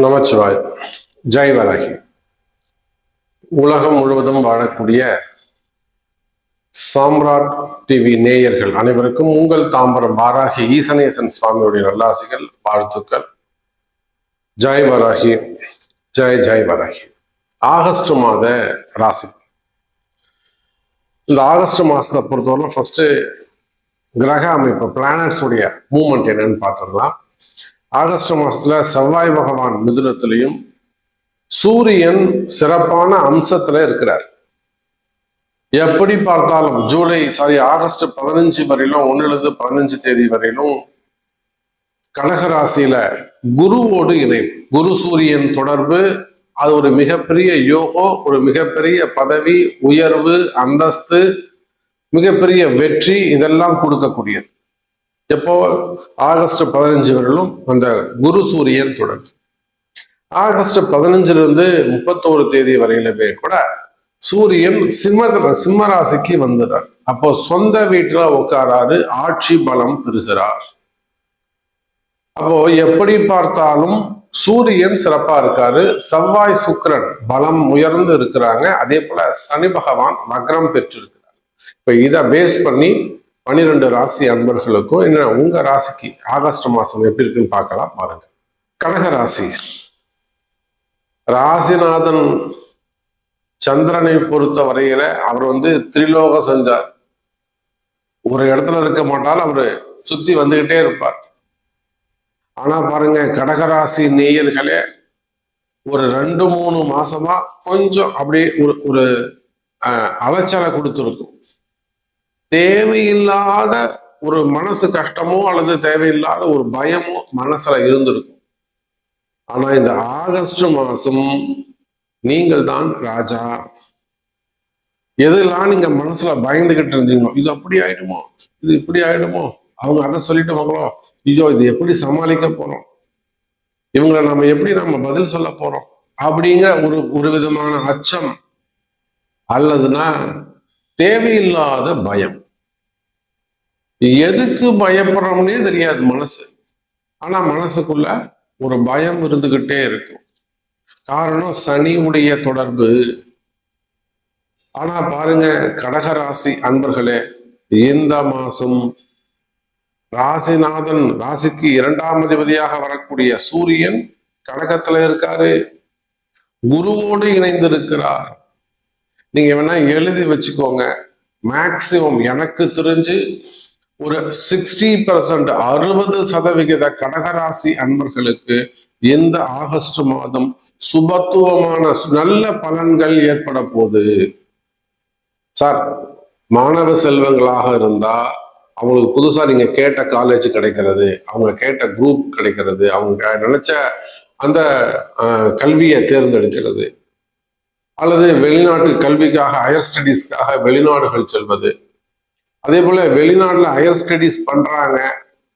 நமச்சிவாய். ஜெய் வராகி. உலகம் முழுவதும் வாழக்கூடிய சாம்ராட் டிவி நேயர்கள் அனைவருக்கும் உங்கள் தாம்பரம் வாராகி ஈசனேசன் சுவாமியுடைய நல்லாசிகள், வாழ்த்துக்கள். ஜெய் வராகி, ஜெய் ஜெய் வராகி. ஆகஸ்ட் மாத ராசி. இந்த ஆகஸ்ட் மாசத்தை பொறுத்தவரை ஃபர்ஸ்ட் கிரக அமைப்பு, பிளானட்ஸ் உடைய மூவ்மெண்ட் என்னன்னு பார்த்துடலாம். ஆகஸ்ட் மாசத்துல செவ்வாய் பகவான் மிதுனத்திலையும் சூரியன் சிறப்பான அம்சத்துல இருக்கிறார். எப்படி பார்த்தாலும் ஆகஸ்ட் 15 வரையிலும் 1 தேதி வரையிலும் கடகராசியில குருவோடு இணைவு, குரு சூரியன் தொடர்பு. அது ஒரு மிகப்பெரிய யோகம், ஒரு மிகப்பெரிய பதவி உயர்வு, அந்தஸ்து, மிகப்பெரிய வெற்றி, இதெல்லாம் கொடுக்கக்கூடியது. எப்போ ஆகஸ்ட் 15 வரையிலும் அந்த குரு சூரியன் தொடர்பு. ஆகஸ்ட் 15 31 தேதி வரையிலுமே கூட சூரியன் சிம்ம ராசிக்கு வந்துடுறார். அப்போ சொந்த வீட்டுல உட்காராரு, ஆட்சி பலம் பெறுகிறார். அப்போ எப்படி பார்த்தாலும் சூரியன் சிறப்பா இருக்காரு. செவ்வாய் சுக்கிரன் பலம் உயர்ந்து இருக்கிறாங்க. அதே போல சனி பகவான் வக்ரம் பெற்றிருக்கிறார். இப்ப இதை பேஸ் பண்ணி 12 ராசி அன்பர்களுக்கும் என்ன உங்க ராசிக்கு ஆகஸ்ட் மாசம் எப்படி இருக்குன்னு பார்க்கலாம். பாருங்க. கடக ராசி, ராசிநாதன் சந்திரனை பொறுத்த வரையில அவர் திரிலோக செஞ்சார். ஒரு இடத்துல இருக்க மாட்டாலும் அவரு சுத்தி வந்துகிட்டே இருப்பார். ஆனா பாருங்க, கடகராசி நேயர்களே ஒரு 2-3 மாசமா கொஞ்சம் அப்படியே ஒரு அலைச்சலை கொடுத்துருக்கும். தேவையில்லாத ஒரு மனசு கஷ்டமோ அல்லது தேவையில்லாத ஒரு பயமோ மனசுல இருந்திருக்கும். ஆனா இந்த ஆகஸ்ட் மாசம் நீங்கள் தான் ராஜா. எதெல்லாம் நீங்க மனசுல பயந்துகிட்டு இருந்தீங்களோ, இது அப்படி ஆயிடுமோ, இது இப்படி ஆயிடுமோ, அவங்க அதை சொல்லிட்டு வாங்களோ, ஐயோ இது எப்படி சமாளிக்க போறோம், இவங்களை நம்ம எப்படி பதில் சொல்ல போறோம் அப்படிங்கிற ஒரு விதமான அச்சம் அல்லதுன்னா தேவையில்லாத பயம். எதுக்கு பயப்படுறோம்னே தெரியாது மனசு. ஆனா மனசுக்குள்ள ஒரு பயம் இருந்துகிட்டே இருக்கும். காரணம் சனியுடைய தொடர்பு. ஆனா பாருங்க கடகராசி அன்பர்களே, இந்த மாசம் ராசிநாதன், ராசிக்கு 2ஆம் அதிபதியாக வரக்கூடிய சூரியன் கடகத்துல இருக்காரு, குருவோடு இணைந்து இருக்கிறார். நீங்க வேணா எழுதி வச்சுக்கோங்க. மேக்சிமம் எனக்கு தெரிஞ்சு ஒரு 60% 60% கடகராசி அன்பர்களுக்கு இந்த ஆகஸ்ட் மாதம் சுபத்துவமான நல்ல பலன்கள் ஏற்பட போகுது. சார், மாணவ செல்வங்களாக இருந்தா அவங்களுக்கு புதுசா நீங்க கேட்ட காலேஜ் கிடைக்கிறது, அவங்க கேட்ட குரூப் கிடைக்கிறது, அவங்க நினைச்ச அந்த கல்வியை தேர்ந்தெடுக்கிறது, அல்லது வெளிநாட்டு கல்விக்காக ஹையர் ஸ்டடீஸ்க்காக வெளிநாடுகள் செல்வது, அதே போல வெளிநாட்டுல ஹையர் ஸ்டடீஸ் பண்றாங்க,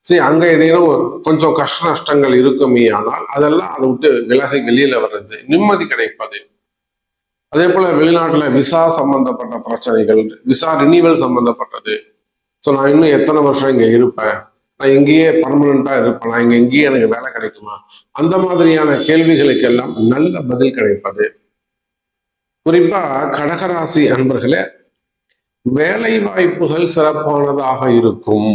சரி அங்க ஏதேனும் கொஞ்சம் கஷ்ட நஷ்டங்கள் இருக்குமே, ஆனால் அதெல்லாம் அதை விட்டு விலகி வெளியில வர்றது, நிம்மதி கிடைப்பது. அதே போல வெளிநாட்டுல விசா சம்பந்தப்பட்ட பிரச்சனைகள், விசா ரினிவல் சம்பந்தப்பட்டது. ஸோ நான் இன்னும் எத்தனை வருஷம் இங்க இருப்பேன், நான் இங்கேயே பர்மனண்டா இருப்பேன், நான் இங்கேயே எனக்கு வேலை கிடைக்குமா, அந்த மாதிரியான கேள்விகளுக்கு எல்லாம் நல்ல பதில் கிடைப்பது. குறிப்பா கடகராசி அன்பர்களே, வேலை வாய்ப்புகள் சிறப்பானதாக இருக்கும்.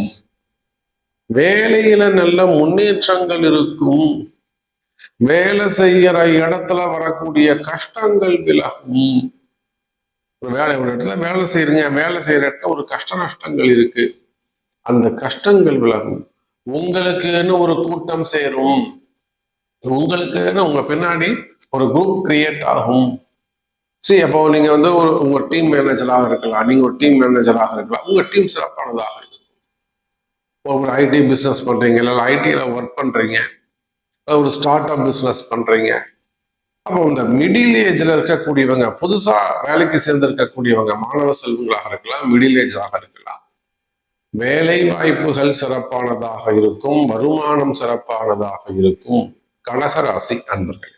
வேலையில நல்ல முன்னேற்றங்கள் இருக்கும். வேலை செய்யற இடத்துல வரக்கூடிய கஷ்டங்கள் விலகும். ஒரு இடத்துல வேலை செய்யறீங்க, வேலை செய்யற இடத்துல ஒரு கஷ்ட நஷ்டங்கள் இருக்கு, அந்த கஷ்டங்கள் விலகும். உங்களுக்குன்னு ஒரு கூட்டம் சேரும், உங்களுக்குன்னு உங்க பின்னாடி ஒரு குரூப் கிரியேட் ஆகும். சரி, அப்போ நீங்க உங்க டீம் மேனேஜராக இருக்கலாம், நீங்க ஒரு டீம் மேனேஜராக இருக்கலாம், உங்க டீம் சிறப்பானதாக இருக்கும். ஒரு ஐடி பிசினஸ் பண்றீங்க, இல்லை ஐடியில ஒர்க் பண்றீங்க, ஒரு ஸ்டார்ட் அப் பிசினஸ் பண்றீங்க. அப்போ இந்த மிடில் ஏஜ்ல இருக்கக்கூடியவங்க, புதுசா வேலைக்கு சேர்ந்து இருக்கக்கூடியவங்க, மாணவ செல்வங்களாக இருக்கலாம், மிடில் ஏஜ் ஆக இருக்கலாம், வேலை வாய்ப்புகள் சிறப்பானதாக இருக்கும், வருமானம் சிறப்பானதாக இருக்கும். கடகராசி அன்பர்கள்,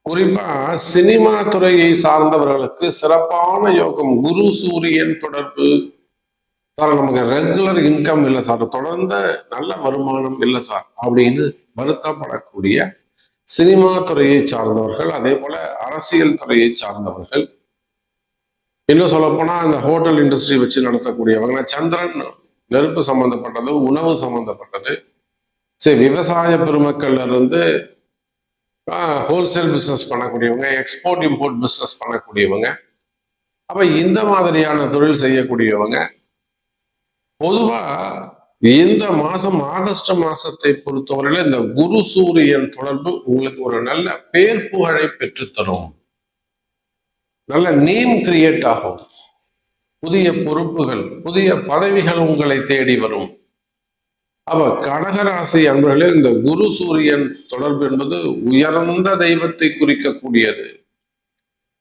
குறிப்பா சினிமா துறையை சார்ந்தவர்களுக்கு சிறப்பான யோகம். குரு சூரியன் தொடர்பு. சார் நமக்கு ரெகுலர் இன்கம் இல்லை சார், தொடர்ந்த நல்ல வருமானம் இல்லை சார் அப்படின்னு வருத்தப்படக்கூடிய சினிமா துறையை சார்ந்தவர்கள், அதே போல அரசியல் துறையை சார்ந்தவர்கள், இன்னும் சொல்லப்போனா அந்த ஹோட்டல் இண்டஸ்ட்ரி வச்சு நடத்தக்கூடியவங்க, சந்திரன் நெருப்பு சம்பந்தப்பட்டது, உணவு சம்பந்தப்பட்டது, சரி விவசாய பெருமக்கள்ல இருந்து ஹோல்சேல் பிசினஸ் பண்ணக்கூடியவங்க, எக்ஸ்போர்ட் இம்போர்ட் பிசினஸ் பண்ணக்கூடியவங்க, அப்ப இந்த மாதிரியான தொழில் செய்யக்கூடியவங்க பொதுவா இந்த மாசம் ஆகஸ்ட் மாசத்தை பொறுத்தவரையில இந்த குரு சூரியன் தொடர்பு உங்களுக்கு ஒரு நல்ல பேர் புகழை பெற்றுத்தரும், நல்ல நேம் கிரியேட் ஆகும், புதிய பொறுப்புகள், புதிய பதவிகள் உங்களை தேடி வரும். அப்ப கடகராசி அன்பர்களே, இந்த குரு சூரியன் தொடர்பு என்பது உயர்ந்த தெய்வத்தை குறிக்கக்கூடியது.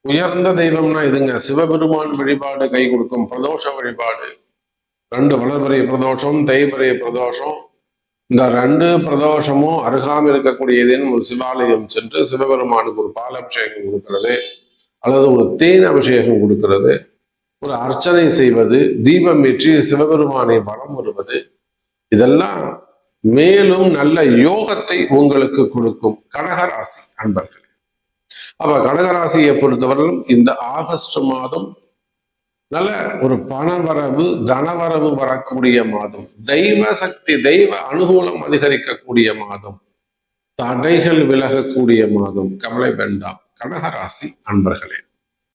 உயர்ந்த தெய்வம்னா இதுங்க, சிவபெருமான் வழிபாடு கை கொடுக்கும், பிரதோஷ வழிபாடு, 2 வளர்பிறை பிரதோஷம், தேய்பிறை பிரதோஷம், இந்த 2 பிரதோஷமும் அருகாமல் இருக்கக்கூடியதுன்னு ஒரு சிவாலயம் சென்று சிவபெருமானுக்கு ஒரு பாலாபிஷேகம் கொடுக்கிறது, அல்லது ஒரு தேன் அபிஷேகம் கொடுக்கிறது, ஒரு அர்ச்சனை செய்வது, தீபம் ஏற்றி சிவபெருமானை வலம் வருவது, இதெல்லாம் மேலும் நல்ல யோகத்தை உங்களுக்கு கொடுக்கும் கடகராசி அன்பர்களே. அப்ப கடகராசியை பொறுத்தவரையிலும் இந்த ஆகஸ்ட் மாதம் நல்ல ஒரு பணவரவு, தனவரவு வரக்கூடிய மாதம், தெய்வ சக்தி, தெய்வ அனுகூலம் அதிகரிக்கக்கூடிய மாதம், தடைகள் விலகக்கூடிய மாதம். கவலை வேண்டாம் கடகராசி அன்பர்களே.